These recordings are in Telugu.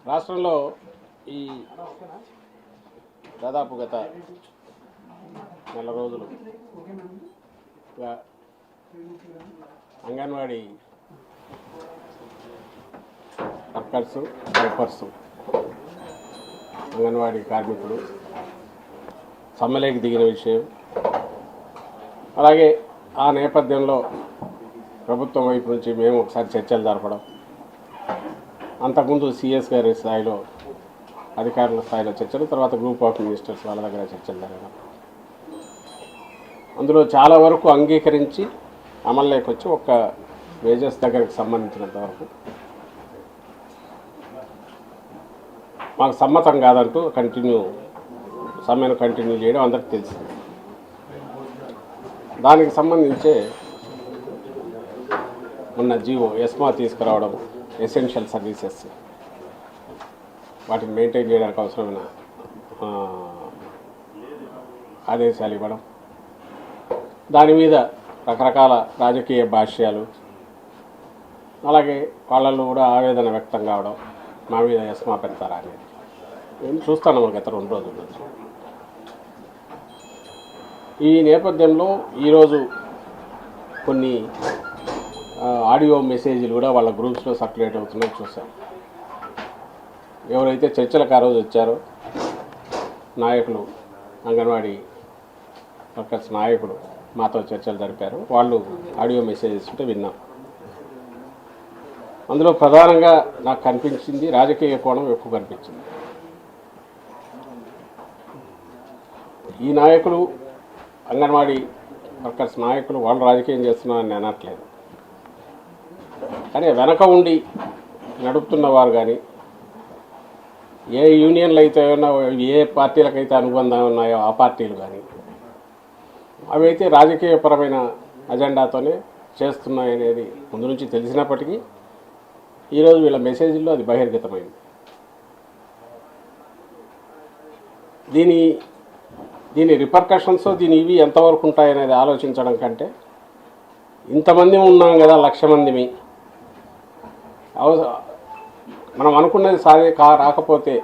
రాష్ట్రంలో ఈ దాదాపు గత నెల రోజులు అంగన్వాడీ వర్కర్సు, హెల్పర్సు, అంగన్వాడీ కార్మికులు సమ్మెలోకి దిగిన విషయం, అలాగే ఆ నేపథ్యంలో ప్రభుత్వం వైపు నుంచి మేము ఒకసారి చర్చలు జరపడం, అంతకుముందు సిఎస్ గారి స్థాయిలో అధికారుల స్థాయిలో చర్చలు, తర్వాత గ్రూప్ ఆఫ్ మినిస్టర్స్ వాళ్ళ దగ్గర చర్చలు జరగడం, అందులో చాలా వరకు అంగీకరించి అమల్లోకి వచ్చి ఒక్క వేజెస్ దగ్గరికి సంబంధించినంత వరకు మాకు సమ్మతం కాదంటూ సమ్మెను కంటిన్యూ చేయడం అందరికీ తెలిసింది. దానికి సంబంధించే ఉన్న జీవో ఎస్మా తీసుకురావడం, ఎసెన్షియల్ సర్వీసెస్ వాటిని మెయింటైన్ చేయడానికి అవసరమైన ఆదేశాలు ఇవ్వడం, దాని మీద రకరకాల రాజకీయ భాష్యాలు, అలాగే వాళ్ళల్లో కూడా ఆవేదన వ్యక్తం కావడం, మా మీద ఎస్మా పెడతారా అనేది మేము చూస్తాను గత 2 రోజుల నుంచి. ఈ నేపథ్యంలో ఈరోజు కొన్ని ఆడియో మెసేజ్లు కూడా వాళ్ళ గ్రూప్స్లో సర్క్యులేట్ అవుతున్నాయి చూసాం. ఎవరైతే చర్చలకు ఆ రోజు వచ్చారో నాయకులు, అంగన్వాడీ వర్కర్స్ నాయకులు మాతో చర్చలు జరిపారు, వాళ్ళు ఆడియో మెసేజెస్ ఉంటే విన్నాం. అందులో ప్రధానంగా నాకు కనిపించింది రాజకీయ కోణం ఎక్కువ కనిపించింది. ఈ నాయకులు, అంగన్వాడీ వర్కర్స్ నాయకులు వాళ్ళు రాజకీయం చేస్తున్నారని నేను అనట్లేదు, కానీ వెనక ఉండి నడుపుతున్నవారు కానీ, ఏ యూనియన్లు అయితే ఉన్నాయో, ఏ పార్టీలకైతే అనుబంధం ఉన్నాయో ఆ పార్టీలు కానీ, అవి అయితే రాజకీయపరమైన అజెండాతోనే చేస్తున్నాయనేది ముందు నుంచి తెలిసినప్పటికీ ఈరోజు వీళ్ళ మెసేజ్లో అది బహిర్గతమైంది. దీని రిపర్కషన్స్, ఇవి ఎంతవరకు ఉంటాయనేది ఆలోచించడం కంటే, ఇంతమంది ఉన్నాం కదా, 1,00,000 మందిమి, మనం అనుకున్నది రాకపోతే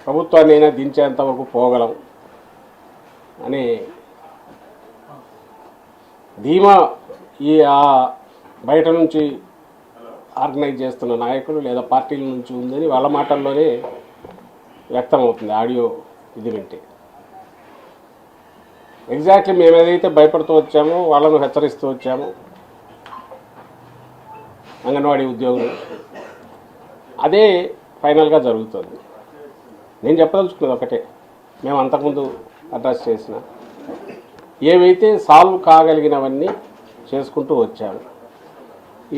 ప్రభుత్వాన్ని అయినా దించేంతవరకు పోగలం అనే ధీమా బయట నుంచి ఆర్గనైజ్ చేస్తున్న నాయకులు లేదా పార్టీల నుంచి ఉందని వాళ్ళ మాటల్లోనే వ్యక్తమవుతుంది ఆడియో ఇది వింటే. ఎగ్జాక్ట్లీ మేము ఏదైతే భయపడుతూ వచ్చామో, వాళ్ళను హెచ్చరిస్తూ వచ్చామో అంగన్వాడీ ఉద్యోగులు, అదే ఫైనల్గా జరుగుతుంది. నేను చెప్పదలుచుకున్నది ఒకటే, మేము అంతకుముందు అడ్రస్ చేసిన ఏవైతే సాల్వ్ కాగలిగినవన్నీ చేసుకుంటూ వచ్చాము,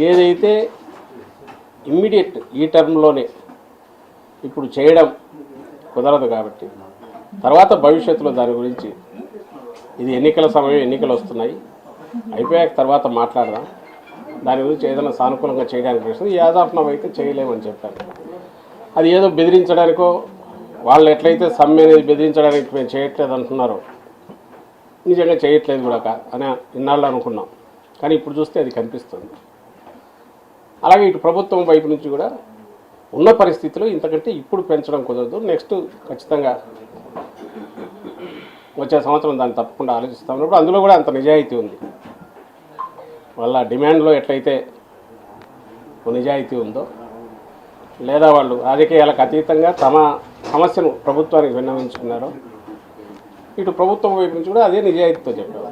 ఏదైతే ఇమ్మీడియట్ ఈ టర్మ్లోనే ఇప్పుడు చేయడం కుదరదు కాబట్టి తర్వాత భవిష్యత్తులో దాని గురించి, ఇది ఎన్నికల సమయం, ఎన్నికలు వస్తున్నాయి, అయిపోయాక తర్వాత మాట్లాడదాం, దాని గురించి ఏదైనా సానుకూలంగా చేయడానికి ప్రశ్న యాజ్ ఆఫ్ నౌ అయితే చేయలేమని చెప్పారు. అది ఏదో బెదిరించడానికో, వాళ్ళు ఎట్లయితే సమ్మె అనేది బెదిరించడానికి మేము చేయట్లేదు అంటున్నారో, నిజంగా చేయట్లేదు కూడా అని ఇన్నాళ్ళు అనుకున్నాం, కానీ ఇప్పుడు చూస్తే అది కనిపిస్తుంది. అలాగే ఇటు ప్రభుత్వం వైపు నుంచి కూడా ఉన్న పరిస్థితిలో ఇంతకంటే ఇప్పుడు పెంచడం కుదరదు, నెక్స్ట్ ఖచ్చితంగా వచ్చే సంవత్సరం దాన్ని తప్పకుండా ఆలోచిస్తాం ఉన్నప్పుడు అందులో కూడా అంత నిజాయితీ ఉంది. వాళ్ళ డిమాండ్లో ఎట్లయితే నిజాయితీ ఉందో, లేదా వాళ్ళు రాజకీయాలకు అతీతంగా తమ సమస్యను ప్రభుత్వానికి విన్నవించుకున్నారో, ఇటు ప్రభుత్వం వైపు నుంచి కూడా అదే నిజాయితీతో చెప్పారు.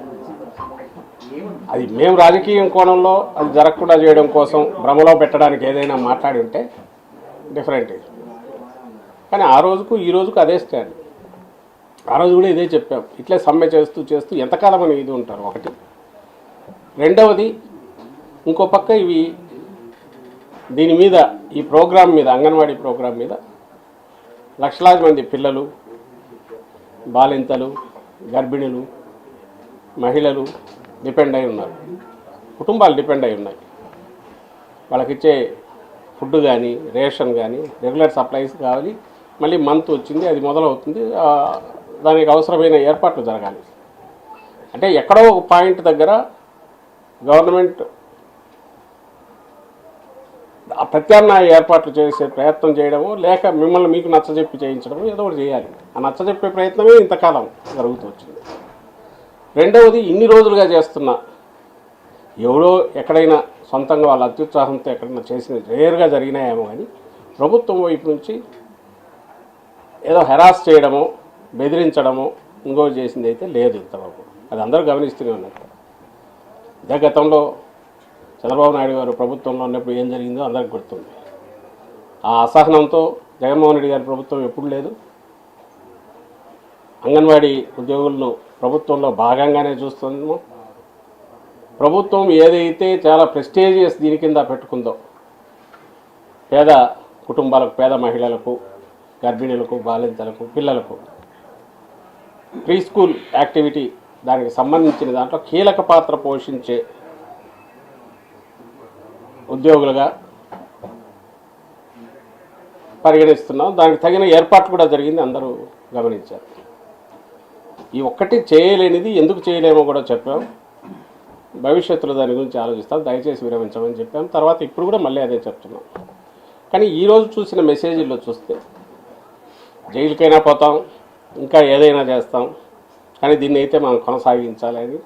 అది మేము రాజకీయం కోణంలో అది జరగకుండా చేయడం కోసం భ్రమలో పెట్టడానికి ఏదైనా మాట్లాడి ఉంటే డిఫరెంట్, కానీ ఆ రోజుకు ఈ రోజుకు అదే స్టాండ్. ఆ రోజు కూడా ఇదే చెప్పాం, ఇట్లే సమ్మె చేస్తూ ఎంతకాలం అని ఇది ఉంటారు ఒకటి. రెండవది, ఇంకో పక్క దీని మీద, ఈ ప్రోగ్రాం మీద, అంగన్వాడీ ప్రోగ్రాం మీద లక్షలాది మంది పిల్లలు, బాలింతలు, గర్భిణులు, మహిళలు డిపెండ్ అయి ఉన్నారు, కుటుంబాలు డిపెండ్ అయి ఉన్నాయి. వాళ్ళకిచ్చే ఫుడ్ కానీ, రేషన్ కానీ, రెగ్యులర్ సప్లైస్ కావాలి, మళ్ళీ మంత్ వచ్చింది, అది మొదలవుతుంది, దానికి అవసరమైన ఏర్పాట్లు జరగాలి. అంటే ఎక్కడో ఒక పాయింట్ దగ్గర గవర్నమెంట్ ఆ ప్రత్యామ్నాయ ఏర్పాట్లు చేసే ప్రయత్నం చేయడము, లేక మిమ్మల్ని మీకు నచ్చజెప్పి చేయించడము, ఏదో ఒకటి చేయాలి. ఆ నచ్చజెప్పే ప్రయత్నమే ఇంతకాలం జరుగుతూ వచ్చింది. రెండవది, ఇన్ని రోజులుగా చేస్తున్న ఎవరో ఎక్కడైనా సొంతంగా వాళ్ళ అత్యుత్సాహంతో ఎక్కడైనా చేసిన రేరుగా జరిగినాయేమో కానీ ప్రభుత్వం వైపు నుంచి ఏదో హెరాస్ చేయడమో, బెదిరించడమో, ఇంకోటి చేసింది అయితే లేదు ఇంతవరకు. అది అందరూ గమనిస్తూనే ఉన్నారు. ఇదే గతంలో చంద్రబాబు నాయుడు గారు ప్రభుత్వంలో ఉన్నప్పుడు ఏం జరిగిందో అందరికి గుర్తుంది. ఆ అసహనంతో జగన్మోహన్ రెడ్డి గారి ప్రభుత్వం ఎప్పుడు లేదు. అంగన్వాడీ ఉద్యోగులను ప్రభుత్వంలో భాగంగానే చూస్తున్నాము. ప్రభుత్వం ఏదైతే చాలా ప్రెస్టీజియస్ దీని కింద పెట్టుకుందో, పేద కుటుంబాలకు, పేద మహిళలకు, గర్భిణులకు, బాలింతలకు, పిల్లలకు ప్రీ స్కూల్ యాక్టివిటీ దానికి సంబంధించిన దాంట్లో కీలక పాత్ర పోషించే ఉద్యోగులుగా పరిగణిస్తున్నాం. దానికి తగిన ఏర్పాటు కూడా జరిగింది, అందరూ గమనించారు. ఈ ఒక్కటి చేయలేనిది ఎందుకు చేయలేమో కూడా చెప్పాం. భవిష్యత్తులో దాని గురించి ఆలోచిస్తాం, దయచేసి విరమించమని చెప్పాం. తర్వాత ఇప్పుడు కూడా మళ్ళీ అదే చెప్తున్నాం. కానీ ఈరోజు చూసిన మెసేజ్లో చూస్తే జైలుకైనా పోతాం, ఇంకా ఏదైనా చేస్తాం, కానీ దీన్ని అయితే మనం కొనసాగించాలి అని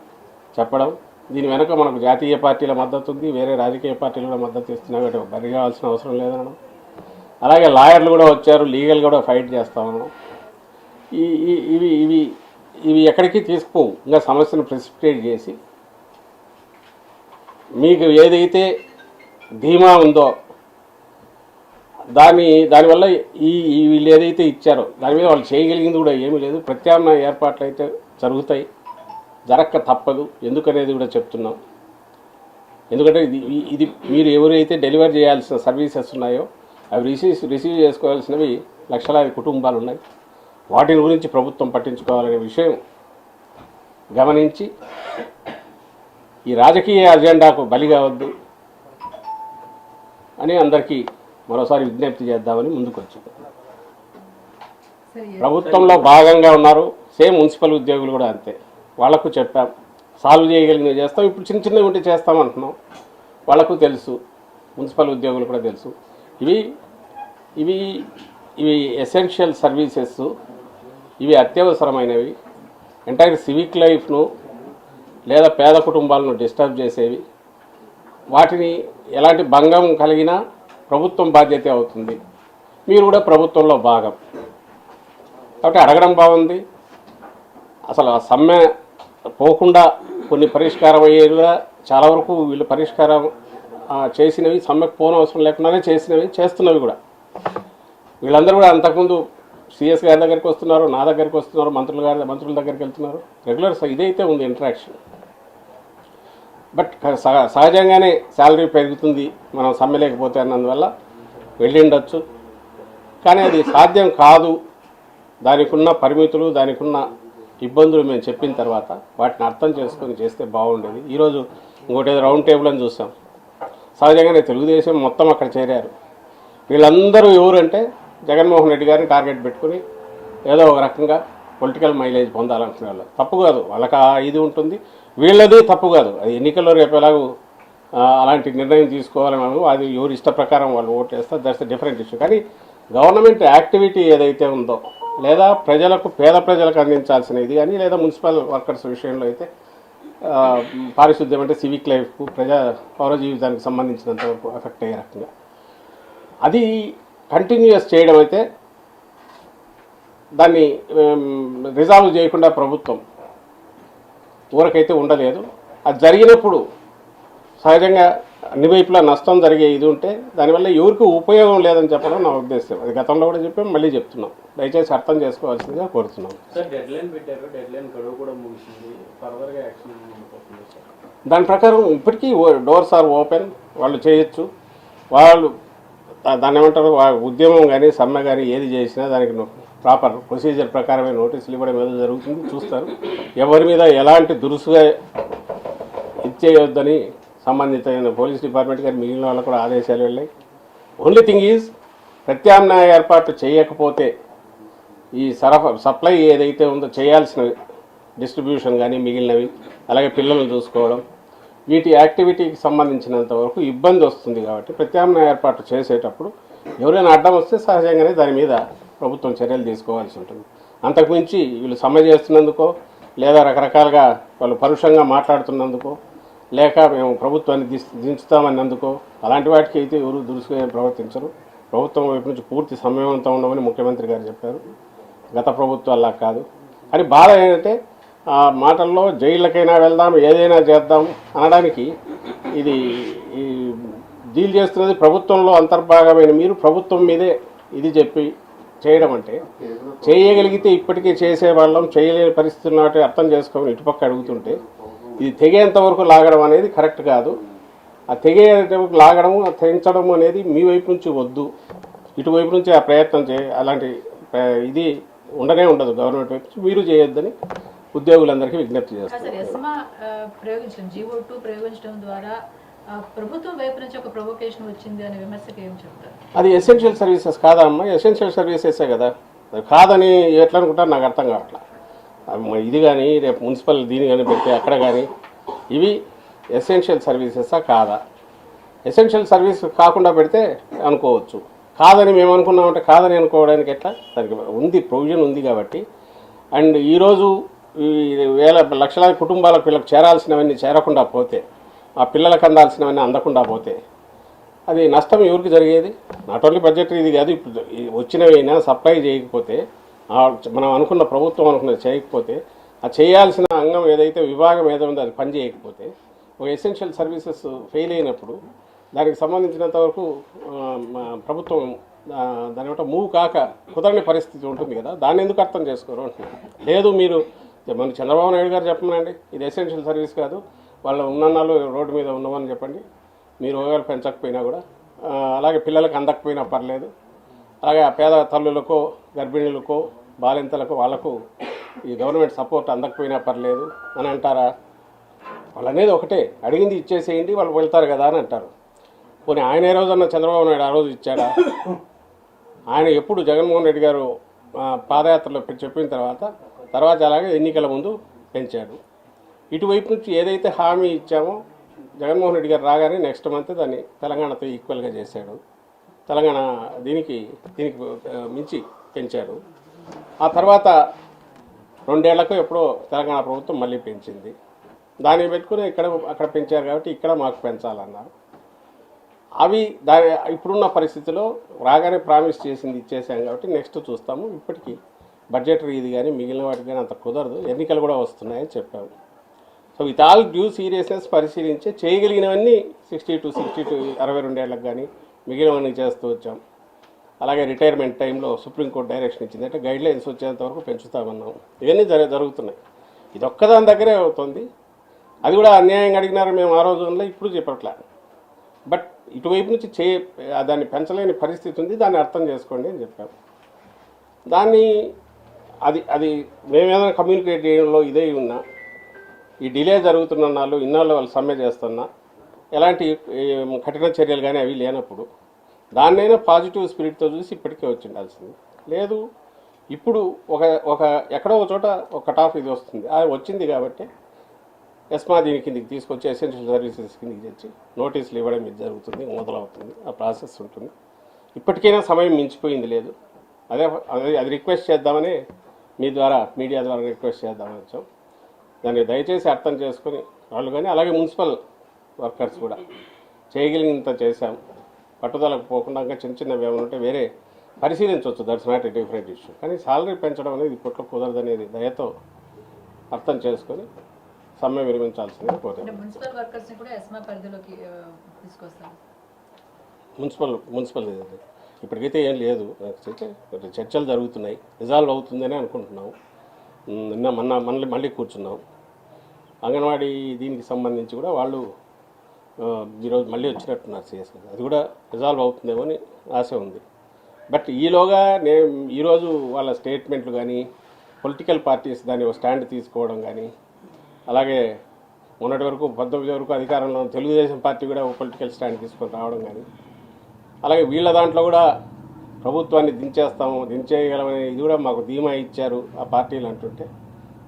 చెప్పడం. దీని వెనుక మనకు జాతీయ పార్టీల మద్దతు ఉంది, వేరే రాజకీయ పార్టీలు కూడా మద్దతు ఇస్తున్నాయి, బరి కావాల్సిన అవసరం లేదనడం. అలాగే లాయర్లు కూడా వచ్చారు, లీగల్ కూడా ఫైట్ చేస్తామన్నాం. ఇవి ఇవి ఇవి ఎక్కడికి తీసుకుపోవు. ఇంకా సమస్యను ప్రెసిపిటేట్ చేసి మీకు ఏదైతే ధీమా ఉందో దానివల్ల వీళ్ళు ఏదైతే ఇచ్చారో దాని మీద వాళ్ళు చేయగలిగింది కూడా ఏమీ లేదు. ప్రత్యామ్నాయ ఏర్పాట్లు అయితే జరుగుతాయి, జరక్క తప్పదు. ఎందుకనేది కూడా చెప్తున్నాం. ఎందుకంటే ఇది మీరు ఎవరైతే డెలివర్ చేయాల్సిన సర్వీసెస్ ఉన్నాయో అవి రిసీవ్ చేసుకోవాల్సినవి లక్షలాది కుటుంబాలు ఉన్నాయి. వాటిని గురించి ప్రభుత్వం పట్టించుకోవాలనే విషయం గమనించి ఈ రాజకీయ అజెండాకు బలి కావద్దు అని అందరికీ మరోసారి విజ్ఞప్తి చేద్దామని ముందుకు వచ్చింది. ప్రభుత్వంలో భాగంగా ఉన్నారు, సేమ్ మున్సిపల్ ఉద్యోగులు కూడా అంతే. వాళ్లకు చెప్పాం, సాల్వ్ చేయగలిగినవి చేస్తాం. ఇప్పుడు చిన్న చిన్నవి ఉంటే చేస్తామంటున్నాం. వాళ్లకు తెలుసు, మున్సిపల్ ఉద్యోగులు కూడా తెలుసు. ఇవి ఇవి ఇవి ఎసెన్షియల్ సర్వీసెస్, ఇవి అత్యవసరమైనవి. ఎంటైర్ సివిక్ లైఫ్ను లేదా పేద కుటుంబాలను డిస్టర్బ్ చేసేవి. వాటిని ఎలాంటి భంగం కలిగినా ప్రభుత్వం బాధ్యత అవుతుంది. మీరు కూడా ప్రభుత్వంలో భాగం కాబట్టి అడగడం బాగుంది. అసలు ఆ సమ్మె పోకుండా కొన్ని పరిష్కారం అయ్యేవిగా చాలా వరకు వీళ్ళు పరిష్కారం చేసినవి, సమ్మెకు పోనవసరం లేకుండానే చేసినవి, చేస్తున్నవి కూడా. వీళ్ళందరూ కూడా అంతకుముందు సిఎస్ గారి దగ్గరికి వస్తున్నారు, నా దగ్గరికి వస్తున్నారు, మంత్రుల దగ్గరికి వెళ్తున్నారు. రెగ్యులర్ ఇదైతే ఉంది ఇంటరాక్షన్. బట్ సహజంగానే శాలరీ పెరుగుతుంది మనం సమ్మె లేకపోతే అన్నందువల్ల వెళ్ళిండొచ్చు. కానీ అది సాధ్యం కాదు. దానికి ఉన్న పరిమితులు, దానికి ఉన్న ఇబ్బందులు మేము చెప్పిన తర్వాత వాటిని అర్థం చేసుకొని చేస్తే బాగుండేది. ఈరోజు ఇంకోటి రౌండ్ టేబుల్ అని చూసాం. సహజంగానే తెలుగుదేశం మొత్తం అక్కడ చేరారు. వీళ్ళందరూ ఎవరంటే జగన్మోహన్ రెడ్డి గారిని టార్గెట్ పెట్టుకుని ఏదో ఒక రకంగా పొలిటికల్ మైలేజ్ పొందాలనుకునే వాళ్ళు. తప్పు కాదు, వాళ్ళకి ఇది ఉంటుంది, వీళ్ళది తప్పు కాదు. అది ఎన్నికల్లో రేపు ఎలాగూ అలాంటి నిర్ణయం తీసుకోవాలని అది ఎవరి ఇష్ట ప్రకారం వాళ్ళు ఓటు వేస్తారు, దట్స్ డిఫరెంట్ ఇష్యూ. కానీ గవర్నమెంట్ యాక్టివిటీ ఏదైతే ఉందో, లేదా ప్రజలకు, పేద ప్రజలకు అందించాల్సిన ఇది కానీ, లేదా మున్సిపల్ వర్కర్స్ విషయంలో అయితే పారిశుద్ధ్యం అంటే సివిక్ లైఫ్, పౌర జీవితానికి సంబంధించినంత వరకు ఎఫెక్ట్ అయ్యే రకంగా అది కంటిన్యూస్ చేయడం అయితే దాన్ని రిజాల్వ్ చేయకుండా ప్రభుత్వం ఊరకైతే ఉండలేదు. అది జరిగినప్పుడు సహజంగా అన్ని వైపులా నష్టం జరిగే ఇది ఉంటే దానివల్ల ఎవరికి ఉపయోగం లేదని చెప్పడం నా ఉద్దేశం. అది గతంలో కూడా చెప్పాం, మళ్ళీ చెప్తున్నాం. దయచేసి అర్థం చేసుకోవాల్సిందిగా కోరుతున్నాం. దాని ప్రకారం ఇప్పటికీ డోర్స్ ఆర్ ఓపెన్, వాళ్ళు చేయొచ్చు. వాళ్ళు దాన్ని ఏమంటారు, ఉద్యమం కానీ సమ్మె కానీ ఏది చేసినా దానికి ప్రాపర్ ప్రొసీజర్ ప్రకారమే నోటీసులు ఇవ్వడం ఏదో జరుగుతుంది, చూస్తారు. ఎవరి మీద ఎలాంటి దురుసుగా ఇచ్చేయొద్దని సంబంధిత పోలీస్ డిపార్ట్మెంట్ కానీ మిగిలిన వాళ్ళకు కూడా ఆదేశాలు వెళ్ళాయి. ఓన్లీ థింగ్ ఈజ్ ప్రత్యామ్నాయ ఏర్పాటు చేయకపోతే ఈ సప్లై ఏదైతే ఉందో చేయాల్సిన డిస్ట్రిబ్యూషన్ కానీ మిగిలినవి, అలాగే పిల్లలను చూసుకోవడం, వీటి యాక్టివిటీకి సంబంధించినంత వరకు ఇబ్బంది వస్తుంది కాబట్టి ప్రత్యామ్నాయ ఏర్పాటు చేసేటప్పుడు ఎవరైనా అడ్డం వస్తే సహజంగానే దాని మీద ప్రభుత్వం చర్యలు తీసుకోవాల్సి ఉంటుంది. అంతకుమించి వీళ్ళు సమ్మె చేస్తున్నందుకో లేదా రకరకాలుగా వాళ్ళు పరుషంగా మాట్లాడుతున్నందుకో లేక మేము ప్రభుత్వాన్ని దించుతామన్నందుకో అలాంటి వాటికి అయితే ఎవరు దురుసుగా ప్రవర్తించరు. ప్రభుత్వం వైపు నుంచి పూర్తి సమయవంతం ఉండమని ముఖ్యమంత్రి గారు చెప్పారు. గత ప్రభుత్వం అలా కాదు. కానీ బాధ ఏంటంటే ఆ మాటల్లో జైళ్ళకైనా వెళ్దాం ఏదైనా చేద్దాం అనడానికి ఇది డీల్ చేస్తున్నది ప్రభుత్వంలో అంతర్భాగమైన మీరు ప్రభుత్వం మీదే ఇది చెప్పి చేయడం అంటే చేయగలిగితే ఇప్పటికీ చేసేవాళ్ళం చేయలేని పరిస్థితి ఉన్నట్టు అర్థం చేసుకోమని ఇటుపక్క అడుగుతుంటే ఇది తెగేంత వరకు లాగడం అనేది కరెక్ట్ కాదు. ఆ తెగేంతవరకు లాగడము తెంచడం అనేది మీ వైపు నుంచి వద్దు, ఇటువైపు నుంచి ఆ ప్రయత్నం అలాంటి ఇది ఉండనే ఉండదు. గవర్నమెంట్ వైపు నుంచి మీరు చేయొద్దని ఉద్యోగులందరికీ విజ్ఞప్తి చేస్తారు. ప్రభుత్వం వైపు నుంచి ఒక ప్రొవొకేషన్ వచ్చింది అనే విమర్శకు ఏం చెప్తారు? అది ఎసెన్షియల్ సర్వీసెస్ కాదా అమ్మా? ఎసెన్షియల్ సర్వీసెసే కదా. కాదని ఎట్లా అనుకుంటారు నాకు అర్థం కావట్లా. ఇది కానీ రేపు మున్సిపల్ దీని కానీ పెడితే అక్కడ కానీ ఇవి ఎసెన్షియల్ సర్వీసెసా కాదా? ఎసెన్షియల్ సర్వీస్ కాకుండా పెడితే అనుకోవచ్చు. కాదని మేము అనుకున్నామంటే కాదని అనుకోవడానికి ఎట్లా? దానికి ఉంది, ప్రొవిజన్ ఉంది కాబట్టి. అండ్ ఈరోజు లక్షలాది కుటుంబాలకు వీళ్ళకి చేరాల్సినవన్నీ చేరకుండా పోతే, ఆ పిల్లలకు అందాల్సినవన్నీ అందకుండా పోతే అది నష్టం ఎవరికి జరిగేది? నాట్ ఓన్లీ బడ్జెటరీ ఇది కాదు, ఇప్పుడు వచ్చినవైనా సప్లై చేయకపోతే, మనం అనుకున్న ప్రభుత్వం అనుకున్నది చేయకపోతే, ఆ చేయాల్సిన అంగం ఏదైతే విభాగం ఏదో ఉందో అది పని చేయకపోతే, ఒక ఎసెన్షియల్ సర్వీసెస్ ఫెయిల్ అయినప్పుడు దానికి సంబంధించినంత వరకు ప్రభుత్వం దాని బట్టి మూవ్ కాక కుదరని పరిస్థితి ఉంటుంది కదా. దాన్ని ఎందుకు అర్థం చేసుకోరు అంటున్నారు. లేదు మీరు మన చంద్రబాబు నాయుడు గారు చెప్పమనండి, ఇది ఎసెన్షియల్ సర్వీస్ కాదు, వాళ్ళ ఉన్నన్నాళ్ళు రోడ్డు మీద ఉన్నామని చెప్పండి. మీరు ఒకవేళ పెంచకపోయినా కూడా, అలాగే పిల్లలకు అందకపోయినా పర్లేదు, అలాగే ఆ పేద తల్లులకో గర్భిణీలకో బాలింతలకు వాళ్ళకు ఈ గవర్నమెంట్ సపోర్ట్ అందకపోయినా పర్లేదు అని అంటారా? వాళ్ళు అనేది ఒకటే, అడిగింది ఇచ్చేసేయండి వాళ్ళు వెళ్తారు కదా అని అంటారు. పోనీ ఆయన ఏ రోజన్నా చంద్రబాబు నాయుడు ఆ రోజు ఇచ్చాడా? ఆయన ఎప్పుడు జగన్మోహన్ రెడ్డి గారు పాదయాత్రలో చెప్పిన తర్వాత అలాగే ఎన్నికల ముందు పెంచాడు. ఇటువైపు నుంచి ఏదైతే హామీ ఇచ్చామో జగన్మోహన్ రెడ్డి గారు రాగానే నెక్స్ట్ మంత్ దాన్ని తెలంగాణతో ఈక్వల్గా చేశాడు. తెలంగాణ దీనికి మించి పెంచాడు. ఆ తర్వాత 2 ఏళ్లకు ఎప్పుడో తెలంగాణ ప్రభుత్వం మళ్ళీ పెంచింది. దాన్ని పెట్టుకుని అక్కడ పెంచారు కాబట్టి ఇక్కడ మాకు పెంచాలన్నారు. అవి ఇప్పుడున్న పరిస్థితిలో రాగానే ప్రామిస్ చేసింది ఇచ్చేసాం కాబట్టి నెక్స్ట్ చూస్తాము. ఇప్పటికీ బడ్జెటరీ ఇది కానీ మిగిలిన వాటికి కానీ అంత కుదరదు, ఎన్నికలు కూడా వస్తున్నాయని చెప్పాము. So with all due seriousness పరిశీలించి చేయగలిగినవన్నీ 62 62 ఏళ్ళకి కానీ మిగిలినవన్నీ చేస్తూ వచ్చాం. అలాగే రిటైర్మెంట్ టైంలో సుప్రీంకోర్టు డైరెక్షన్ ఇచ్చింది, అంటే గైడ్లైన్స్ వచ్చేంత వరకు పెంచుతామన్నాం. ఇవన్నీ జరుగుతున్నాయి. ఇది ఒక్కదాని దగ్గరే అవుతుంది. అది కూడా అన్యాయంగా అడిగినారు మేము ఆ రోజుల్లో, ఇప్పుడు చెప్పట్లే. బట్ ఇటువైపు నుంచి దాన్ని పెంచలేని పరిస్థితి ఉంది, దాన్ని అర్థం చేసుకోండి అని చెప్పాము. దాన్ని అది మేమేదైనా కమ్యూనికేట్ చేయడంలో ఇదే ఉన్నా, ఈ డిలే జరుగుతున్న నాళ్ళు ఇన్నాళ్ళు వాళ్ళు సమ్మె చేస్తున్నా ఎలాంటి కఠిన చర్యలు కానీ అవి లేనప్పుడు దాన్నైనా పాజిటివ్ స్పిరిట్తో చూసి ఇప్పటికే వచ్చి ఉండాల్సింది. లేదు ఇప్పుడు ఒక ఎక్కడో ఒక చోట ఒక కట్ ఆఫ్ ఇది వస్తుంది, అది వచ్చింది కాబట్టి ఎస్మా దీని కిందికి తీసుకొచ్చి ఎసెన్షియల్ సర్వీసెస్ కిందికి తెచ్చి నోటీసులు ఇవ్వడం ఇది జరుగుతుంది, మొదలవుతుంది, ఆ ప్రాసెస్ ఉంటుంది. ఇప్పటికైనా సమయం మించిపోయింది లేదు. అది రిక్వెస్ట్ చేద్దామని మీ ద్వారా మీడియా ద్వారా రిక్వెస్ట్ చేద్దామని వచ్చాం. దాన్ని దయచేసి అర్థం చేసుకుని వాళ్ళు కానీ అలాగే మున్సిపల్ వర్కర్స్ కూడా చేయగలిగినంత చేశాం. పట్టుదలకు పోకుండా ఇంకా చిన్నవి ఏమైనా ఉంటే వేరే పరిశీలించవచ్చు, that's not a different issue. కానీ సాలరీ పెంచడం అనేది ఇప్పట్లో కుదరదనేది దయతో అర్థం చేసుకొని సమ్మె విరమించాల్సిందిగా కోరారు. మున్సిపల్ ఇప్పటికైతే ఏం లేదు, చర్చలు జరుగుతున్నాయి, రిజాల్వ్ అవుతుందని అనుకుంటున్నాం. మళ్ళీ కూర్చున్నాం. అంగన్వాడీ దీనికి సంబంధించి కూడా వాళ్ళు ఈరోజు మళ్ళీ వచ్చినట్టున్నారు సిఎస్, అది కూడా రిజాల్వ్ అవుతుందేమో అని ఆశ ఉంది. బట్ ఈలోగా ఈరోజు వాళ్ళ స్టేట్మెంట్లు కానీ పొలిటికల్ పార్టీస్ దాన్ని స్టాండ్ తీసుకోవడం కానీ, అలాగే మొన్నటి వరకు 19 వరకు అధికారంలో తెలుగుదేశం పార్టీ కూడా పొలిటికల్ స్టాండ్ తీసుకొని రావడం కానీ, అలాగే వీళ్ళ దాంట్లో కూడా ప్రభుత్వాన్ని దించేయగలమని ఇది కూడా మాకు ధీమా ఇచ్చారు ఆ పార్టీలు అంటుంటే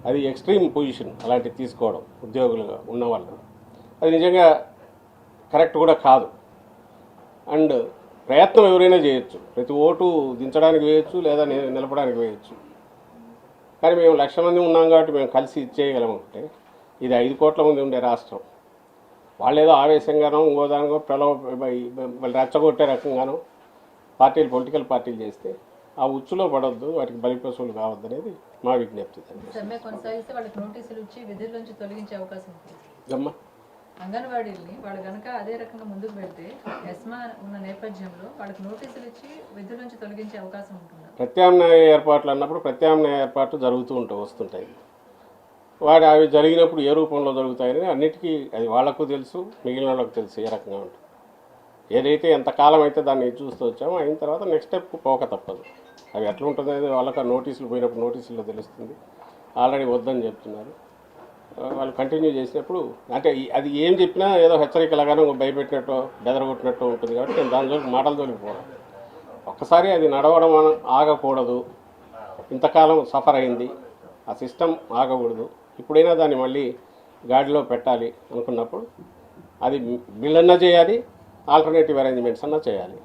అది ఎక్స్ట్రీమ్ పొజిషన్ అలాంటివి తీసుకోవడం ఉద్యోగులుగా ఉన్నవాళ్ళు. అది నిజంగా కరెక్ట్ కూడా కాదు. అండ్ ప్రయత్నం ఎవరైనా చేయొచ్చు, ప్రతి ఓటు దించడానికి వేయచ్చు లేదా నిలపడానికి వేయచ్చు. కానీ మేము 1,00,000 మంది ఉన్నాం కాబట్టి మేము కలిసి ఇచ్చేయగలం అంటే ఇది 5 కోట్ల మంది ఉండే రాష్ట్రం. వాళ్ళు ఏదో ఆవేశంగానో ఇంకోదానికో వాళ్ళు రెచ్చగొట్టే రకంగానో పొలిటికల్ పార్టీలు చేస్తే ఆ ఉచ్చులో పడొద్దు, వాటికి బలిపశువులు కావద్దు అనేది మా విజ్ఞప్తి. సమ్మె కొనసాగిస్తే వాళ్ళకి నోటీసులు ఇచ్చి విధుల నుంచి తొలగించే అవకాశం ఉంటుంది. అమ్మా అంగన్వాడీల్ని వాళ్ళు కనుక అదే రకంగా ముందుకు పెడితే ఎస్మా ఉన్న నేపథ్యంలో వాళ్ళకి నోటీసులు ఇచ్చి విధుల నుంచి తొలగించే అవకాశం ఉంటుంది. ప్రత్యామ్నాయ ఏర్పాట్లు అన్నప్పుడు ప్రత్యామ్నాయ ఏర్పాట్లు జరుగుతూ వస్తుంటాయి. అవి జరిగినప్పుడు ఏ రూపంలో జరుగుతాయని అన్నిటికీ అది వాళ్లకు తెలుసు, మిగిలిన వాళ్ళకు తెలుసు ఏ రకంగా ఉంటుంది. ఏదైతే ఎంతకాలం అయితే దాన్ని చూస్తూ వచ్చామో అయిన తర్వాత నెక్స్ట్ స్టెప్ పోక తప్పదు. అవి ఎట్లా ఉంటుంది అనేది వాళ్ళకి నోటీసులు పోయినప్పుడు నోటీసుల్లో తెలుస్తుంది. ఆల్రెడీ వద్దని చెప్తున్నారు. వాళ్ళు కంటిన్యూ చేసినప్పుడు అంటే అది ఏం చెప్పినా ఏదో హెచ్చరికలాగానే భయపెట్టినట్టు బెదరగొట్టినట్టు ఉంటుంది కాబట్టి నేను దాని జోలికి మాటల జోలికి పోవడం. ఒక్కసారి అది నడవడం ఆగకూడదు. ఇంతకాలం సఫర్ అయింది, ఆ సిస్టమ్ ఆగకూడదు. ఇప్పుడైనా దాన్ని మళ్ళీ గాడిలో పెట్టాలి అనుకున్నప్పుడు అది బిల్లన్నా చేయాలి, ఆల్టర్నేటివ్ అరేంజ్మెంట్స్ అన్నా చేయాలి.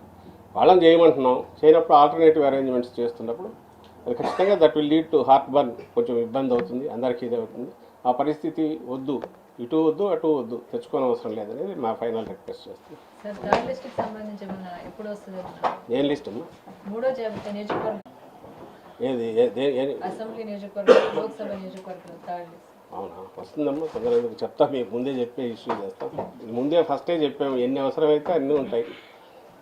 వాళ్ళని చేయమంటున్నాం, చేయనప్పుడు ఆల్టర్నేటివ్ అరేంజ్మెంట్స్ చేస్తున్నప్పుడు అది ఖచ్చితంగా that will lead to heart burn. కొంచెం ఇబ్బంది అవుతుంది, అందరికీ ఇది అవుతుంది. ఆ పరిస్థితి వద్దు, ఇటు వద్దు అటు వద్దు, తెచ్చుకోని అవసరం లేదనేది మా ఫైనల్ రిక్వెస్ట్ చేస్తుంది. సార్ థర్డ్ లిస్ట్కి సంబంధించి ఏమన్నా ఎప్పుడు వస్తుంది? ఏం లిస్ట్ అమ్మా? 3వ జాబితా నియోజకవర్గం, ఏది అసెంబ్లీ నియోజకవర్గం, లోక్సభ నియోజకవర్గం థర్డ్ లిస్ట్. అవునా, వస్తుందమ్మా. తొందరగా చెప్తా, మీకు ముందే చెప్పే ఇష్యూ చేస్తాం. ఇది ముందే ఫస్టే చెప్పాము, ఎన్ని అవసరమైతే అన్నీ ఉంటాయి.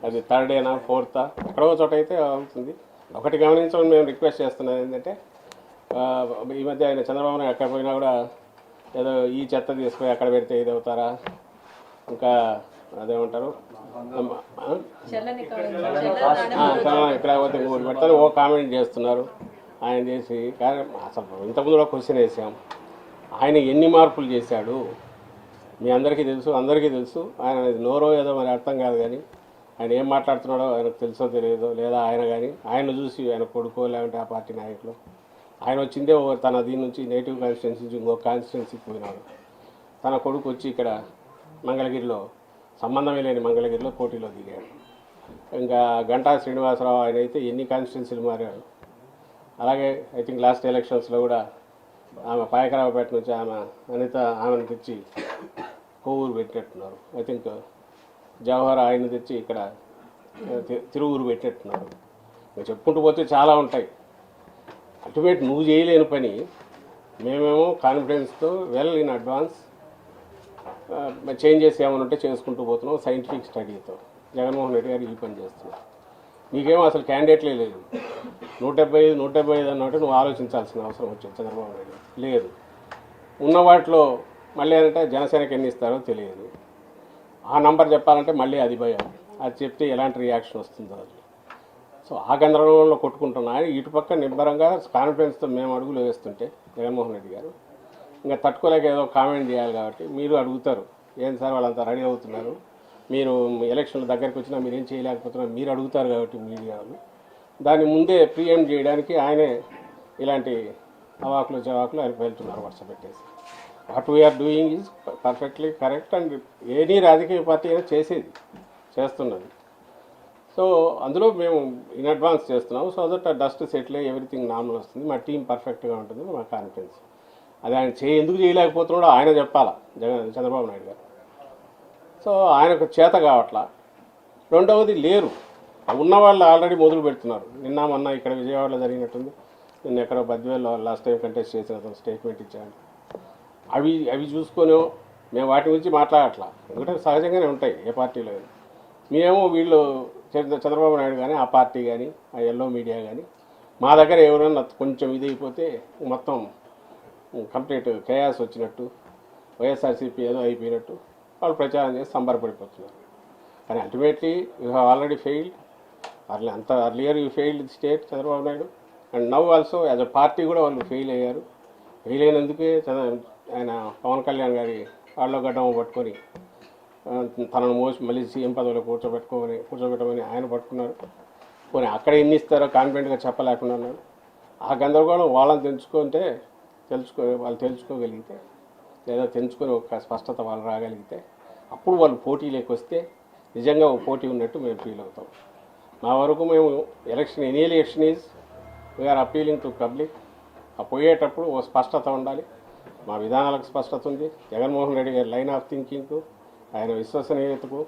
అది థర్డ్ ఏనా ఫోర్తా ఎక్కడో చోట అయితే అవుతుంది. ఒకటి గమనించమని మేము రిక్వెస్ట్ చేస్తున్నాం ఏంటంటే, ఈ మధ్య ఆయన చంద్రబాబు నాయుడు ఎక్కడ పోయినా కూడా ఏదో ఈ చెత్త తీసుకుని అక్కడ పెడితే ఇది అవుతారా, ఇంకా అదేమంటారు ఇక్కడ పోతే ఇంకోటి పెడతారు, ఓ కామెంట్ చేస్తున్నారు. ఆయన చేసి కానీ అసలు ఇంతకుముందు కూడా క్వశ్చన్ వేసాం, ఆయన ఎన్ని మార్పులు చేశాడు మీ అందరికీ తెలుసు. ఆయన నోరో ఏదో మరి అర్థం కాదు, కానీ ఆయన ఏం మాట్లాడుతున్నాడో ఆయనకు తెలుసో తెలియదో, లేదా ఆయన కానీ ఆయన చూసి ఆయన కొడుకో లేదంటే ఆ పార్టీ నాయకులు ఆయన వచ్చిందే తన దీని నుంచి నేటివ్ కాన్స్టిట్యున్సీ నుంచి ఇంకో కాన్స్టిట్యున్సీకి పోయినాడు. తన కొడుకు వచ్చి ఇక్కడ మంగళగిరిలో సంబంధమే లేని మంగళగిరిలో పోటీలో దిగాడు. ఇంకా గంటా శ్రీనివాసరావు ఆయన అయితే ఎన్ని కాన్స్టిట్యున్సీలు మారాడు. అలాగే ఐ థింక్ లాస్ట్ ఎలక్షన్స్లో కూడా ఆమె పాయకరావుపేట నుంచి ఆమెను తెచ్చి కొవ్వూరు పెట్టినట్టున్నారు. ఐ థింక్ జవహర్ ఆయన తెచ్చి ఇక్కడ తిరువూరు పెట్టినట్టున్నారు. చెప్పుకుంటూ పోతే చాలా ఉంటాయి. అల్టిమేట్ నువ్వు చేయలేని పని మేమేమో కాన్ఫిడెన్స్తో వెల్ ఇన్ అడ్వాన్స్ చేంజెస్ ఏమైనా ఉంటే చేసుకుంటూ పోతున్నాం. సైంటిఫిక్ స్టడీతో జగన్మోహన్ రెడ్డి గారు ఈ పని చేస్తున్నారు. నీకేమో అసలు క్యాండిడేట్లే లేదు. 175 అన్నట్టు నువ్వు ఆలోచించాల్సిన అవసరం వచ్చింది చంద్రబాబు నాయుడు లేదు. ఉన్న వాటిలో మళ్ళీ అంటే జనసేనకి ఎన్ని ఇస్తారో తెలియదు. ఆ నంబర్ చెప్పాలంటే మళ్ళీ అది భయం. అది చెప్తే ఎలాంటి రియాక్షన్ వస్తుందో అది. సో ఆ గందరగోళంలో కొట్టుకుంటున్నా ఇటుపక్క నిబ్బరంగా కాన్ఫిడెన్స్తో మేము అడుగులు వేస్తుంటే జగన్మోహన్ రెడ్డి గారు ఇంకా తట్టుకోలేక ఏదో కామెంట్ చేయాలి. కాబట్టి మీరు అడుగుతారు, ఏం సార్ వాళ్ళంతా రెడీ అవుతున్నారు, మీరు ఎలక్షన్ల దగ్గరికి వచ్చినా మీరేం చేయలేకపోతున్నారు, మీరు అడుగుతారు కాబట్టి మీడియాలు దాన్ని ముందే ప్రియం చేయడానికి ఆయనే ఇలాంటి అవాకులు జవాకులు ఆయన వెళ్తున్నారు వరుస పెట్టేసి. What we are doing is perfectly correct and any రాజకీయ పార్టీ అయినా చేస్తున్నది. సో అందులో మేము ఇన్ అడ్వాన్స్ చేస్తున్నాము. సో దట్ ఆ డస్ట్ సెటిల్ అయ్యి ఎవ్రీథింగ్ నార్మల్ వస్తుంది, మా టీం పర్ఫెక్ట్గా ఉంటుంది, మా కాన్ఫిడెన్స్. అది ఆయన ఎందుకు చేయలేకపోతున్నాడో ఆయన చెప్పాలా చంద్రబాబు నాయుడు గారు. సో ఆయనకు చేత కావట్లా. రెండవది లేరు, ఉన్నవాళ్ళు ఆల్రెడీ మొదలు పెడుతున్నారు. నిన్న మొన్న ఇక్కడ విజయవాడలో జరిగినట్టుంది, నిన్న ఎక్కడో బద్వేల్లో లాస్ట్ టైం కంటెస్ట్ చేసిన అతను స్టేట్మెంట్ ఇచ్చాడు. అవి చూసుకొని మేము వాటి గురించి మాట్లాడట్లా, ఎందుకంటే సహజంగానే ఉంటాయి ఏ పార్టీలో. మేమేమో వీళ్ళు చంద్రబాబు నాయుడు కానీ ఆ పార్టీ కానీ ఆ ఎల్లో మీడియా కానీ మా దగ్గర ఎవరైనా కొంచెం ఇది అయిపోతే మొత్తం కంప్లీట్ కేయాస్ వచ్చినట్టు, వైఎస్ఆర్సీపీ ఏదో అయిపోయినట్టు వాళ్ళు ప్రచారం చేసి సంబరపడిపోతున్నారు. కానీ ultimately you have already failed. Earlier you failed the state Chandrababu Naidu, and now also as a party కూడా వాళ్ళు ఫెయిల్ అయ్యారు. ఫెయిల్ అయినందుకే ఆయన పవన్ కళ్యాణ్ గారి వాళ్ళ గడ్డం పట్టుకొని తనను మోసి మళ్ళీ సీఎం పదవిలో కూర్చోబెట్టమని ఆయన పట్టుకున్నారు. పోనీ అక్కడ ఎన్ని ఇస్తారో కాన్ఫిడెంట్గా చెప్పలేకుండా ఉన్నాడు. ఆ గందరగోళం వాళ్ళని వాళ్ళు తెలుసుకోగలిగితే లేదా తెంచుకొని ఒక స్పష్టత వాళ్ళు రాగలిగితే అప్పుడు వాళ్ళు పోటీలోకి వస్తే నిజంగా ఒక పోటీ ఉన్నట్టు మేము ఫీల్ అవుతాం. మా వరకు మేము election any election is we are appealing to public. ఆ పోయేటప్పుడు ఓ స్పష్టత ఉండాలి. మా విధానాలకు స్పష్టత ఉంది. జగన్మోహన్ రెడ్డి గారి లైన్ ఆఫ్ థింకింగ్కు, ఆయన విశ్వసనీయతకు,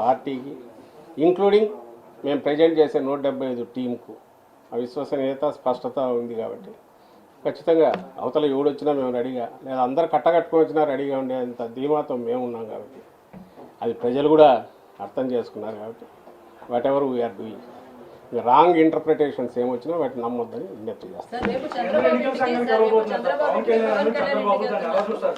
పార్టీకి, ఇంక్లూడింగ్ మేము ప్రజెంట్ చేసే 175 టీంకు ఆ విశ్వసనీయత స్పష్టత ఉంది. కాబట్టి ఖచ్చితంగా అవతల ఎవడొచ్చినా మేము రెడీగా, లేదా అందరు కట్టకట్టుకొని వచ్చినా రెడీగా ఉండేంత ధీమాతో మేము ఉన్నాం. కాబట్టి అది ప్రజలు కూడా అర్థం చేసుకున్నారు. కాబట్టి whatever we are doing, wrong interpretations ఏమొచ్చినా వాటిని నమ్మొద్దని విజ్ఞప్తి చేస్తాం. సార్ రేపు చంద్రబాబు ఇంటికి సార్ రేపు చంద్రబాబు ఇంటికి పవన్ కళ్యాణ్ ఇంటికి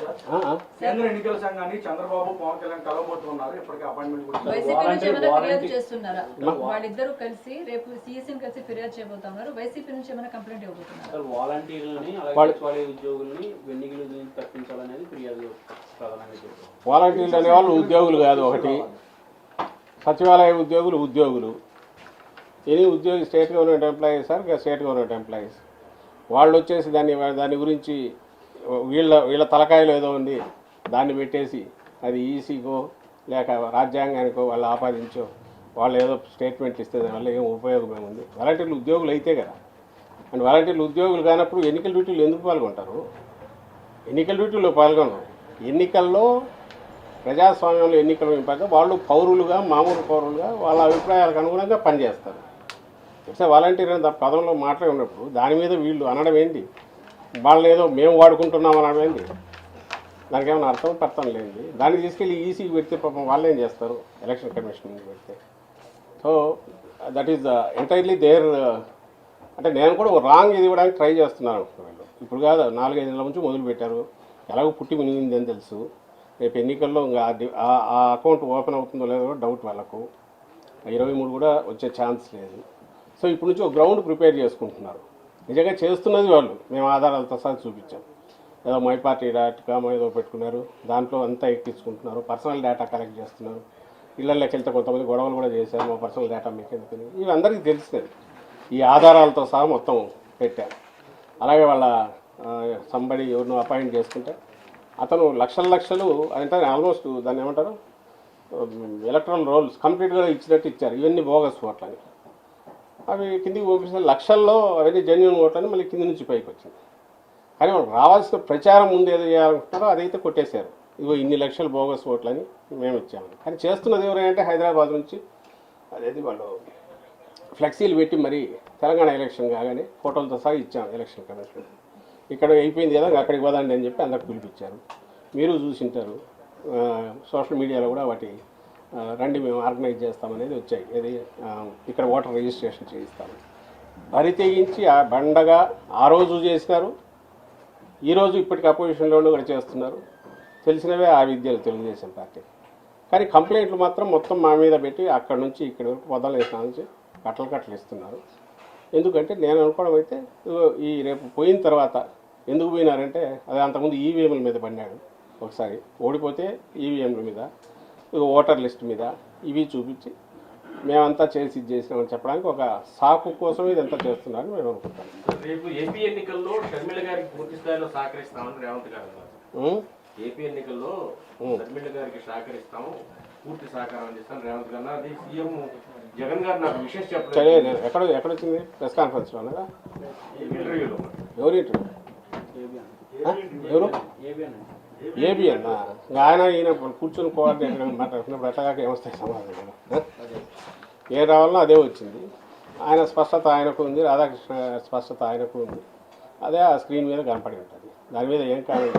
వెళ్తున్నారు. కేంద్ర ఎన్నికల సంఘాన్ని చంద్రబాబు పవన్ కళ్యాణ్ కలవబోతున్నారు. ఇప్పటికే అపాయింట్మెంట్ వైసీపీ నుంచి ఏమైనా ఫిర్యాదు చేస్తున్నారా? వాళ్ళిద్దరూ కలిసి రేపు సిఎస్ని కలిసి ఫిర్యాదు చేయబోతున్నారు. వైసీపీ నుంచి ఏమైనా కంప్లైంట్ ఇవ్వబోతున్నారు? వాలంటీర్లని అలాగే సచివాలయ ఉద్యోగుల్ని వెన్నికల నుంచి తప్పించాలనేది ఫిర్యాదు ప్రధానంగా చెప్పారు. వాలంటీర్లు అనేవాళ్ళు ఉద్యోగులు కాదు. ఒకటి సచివాలయ ఉద్యోగులు ఎనీ ఉద్యోగి state government employees or state government employees. వాళ్ళు వచ్చేసి దాని గురించి వీళ్ళ తలకాయలు ఏదో ఉంది, దాన్ని పెట్టేసి అది ఈసీకో లేక రాజ్యాంగానికో వాళ్ళు ఆపాదించో వాళ్ళు ఏదో స్టేట్మెంట్ ఇస్తే దానివల్ల ఏం ఉపయోగం ఏముంది? వాలంటీర్లు ఉద్యోగులు అయితే కదా. అండ్ వాలంటీర్లు ఉద్యోగులు కానప్పుడు ఎన్నికల డ్యూటీలు ఎందుకు పాల్గొంటారు? ఎన్నికల డ్యూటీలో పాల్గొనరు. ఎన్నికల్లో ప్రజాస్వామ్యంలో ఎన్నికలు ఇంపాక వాళ్ళు పౌరులుగా, మామూలు పౌరులుగా వాళ్ళ అభిప్రాయాలకు అనుగుణంగా పనిచేస్తారు. ఇట్స్ వాలంటీర్ అనే పదంలో మాట్లాడి ఉన్నప్పుడు దాని మీద వీళ్ళు అనడం ఏంటి? వాళ్ళు ఏదో మేము వాడుకుంటున్నాం అనడం ఏంటి? దానికి ఏమైనా అర్థం లేనిది. దాన్ని తీసుకెళ్ళి ఈసీకి పెడితే పాపం వాళ్ళు ఏం చేస్తారు? ఎలక్షన్ కమిషన్ పెడితే. So that is entirely there. అంటే నేను కూడా రాంగ్ ఇది ఇవ్వడానికి ట్రై చేస్తున్నాను అనుకున్నాను. ఇప్పుడు కాదు, 4-5 నెలల నుంచి మొదలుపెట్టారు. ఎలాగో పుట్టి మునిగింది అని తెలుసు. రేపు ఎన్నికల్లో ఇంకా ఆ అకౌంట్ ఓపెన్ అవుతుందో లేదో డౌట్ వాళ్ళకు. 23 కూడా వచ్చే ఛాన్స్ లేదు. సో ఇప్పటి నుంచి ఒక గ్రౌండ్ ప్రిపేర్ చేసుకుంటున్నారు. నిజంగా చేస్తున్నది వాళ్ళు. మేము ఆధారాలతో సహా చూపించాం. ఏదో myparty.com ఏదో పెట్టుకున్నారు, దాంట్లో అంతా ఎక్కించుకుంటున్నారు. పర్సనల్ డేటా కలెక్ట్ చేస్తున్నారు. ఇళ్ళల్లోకి వెళ్తే కొంతమంది గొడవలు కూడా చేశారు. మా పర్సనల్ డేటా మీకు ఎందుకని ఇవి అందరికీ తెలిసినది. ఈ ఆధారాలతో సహా మొత్తం పెట్టారు. అలాగే వాళ్ళ సంబడి ఎవరినో అపాయింట్ చేసుకుంటే అతను లక్షలు అంటే ఆల్మోస్ట్ దాన్ని ఏమంటారు, ఎలక్ట్రల్ రోల్స్ కంప్లీట్గా ఇచ్చినట్టు ఇచ్చారు. ఇవన్నీ బోగస్ ఓట్లని. అవి కిందికి పంపిస్తే లక్షల్లో అవన్నీ జెన్యున్ ఓట్లని మళ్ళీ కింది నుంచి పైకి వచ్చింది. కానీ వాళ్ళు రావాల్సిన ప్రచారం ముందు ఏదో చేయాలనుకుంటారో అదైతే కొట్టేశారు. ఇగో ఇన్ని లక్షలు బోగస్ ఓట్లని మేము ఇచ్చాము. కానీ చేస్తున్నది ఎవరంటే హైదరాబాద్ నుంచి అదేది వాళ్ళు ఫ్లెక్సీలు పెట్టి మరి తెలంగాణ ఎలక్షన్ కాగానే ఫోటోలతో సహా ఇచ్చాము ఎలక్షన్ కమిషన్. ఇక్కడ అయిపోయింది కదా, అక్కడికి పోదండి అని చెప్పి అందరికి పిలిపించారు. మీరు చూసింటారు. సోషల్ మీడియాలో కూడా వాటి రండి మేము ఆర్గనైజ్ చేస్తామనేది వచ్చాయి. ఏది ఇక్కడ ఓటర్ రిజిస్ట్రేషన్ చేయిస్తాము. బరి తెగించి ఆ బండగా ఆ రోజు చేసినారు. ఈరోజు ఇప్పటికి అపోజిషన్లోనూ కూడా చేస్తున్నారు. తెలిసినవే ఆ విద్యలు తెలుగుదేశం పార్టీ. కానీ కంప్లైంట్లు మాత్రం మొత్తం మా మీద పెట్టి అక్కడి నుంచి ఇక్కడి వరకు వదలలేసిన నుంచి కట్టలు ఇస్తున్నారు. ఎందుకంటే నేను అనుకోవడం అయితే ఈ రేపు పోయిన తర్వాత ఎందుకు పోయినారంటే అది అంతకుముందు ఈవీఎంల మీద పడినాడు. ఒకసారి ఓడిపోతే ఈవీఎంల మీద, ఓటర్ లిస్ట్ మీద ఇవి చూపించి మేమంతా చేసి ఇది చేసినామని చెప్పడానికి ఒక సాకు కోసం ఇదంతా చేస్తున్నారని మేము అనుకుంటాం. రేపు ఏపీ ఎన్నికల్లో షర్మిల గారికి పూర్తి స్థాయిలో సహకరిస్తామని రేవంత్ గారు. ఏపీ ఎన్నికల్లో షర్మిల గారికి సహకరిస్తాము, పూర్తి సహకారం అందిస్తాను రేవంత్ గారు. అది సీఎం జగన్ గారు నాకు విషయం చెప్పలేదు. ఎక్కడొచ్చింది? ప్రెస్ కాన్ఫరెన్స్లోనగా ఇంటర్వ్యూలో. ఎవరు ఇంటర్వ్యూ? ఎవరు? ఏబిఎన్. ఆయన ఈయన కూర్చొని కోఆర్డినేటర్ మాట్లాడుతున్నప్పుడు ఎట్లాగా ఏమొస్తాయి సమాధానం? ఏ రావాలన్నా అదే వచ్చింది. ఆయన స్పష్టత ఆయనకు ఉంది, రాధాకృష్ణ స్పష్టత ఆయనకు ఉంది. అదే ఆ స్క్రీన్ మీద కనపడి ఉంటుంది. దాని మీద ఏం కావాలి.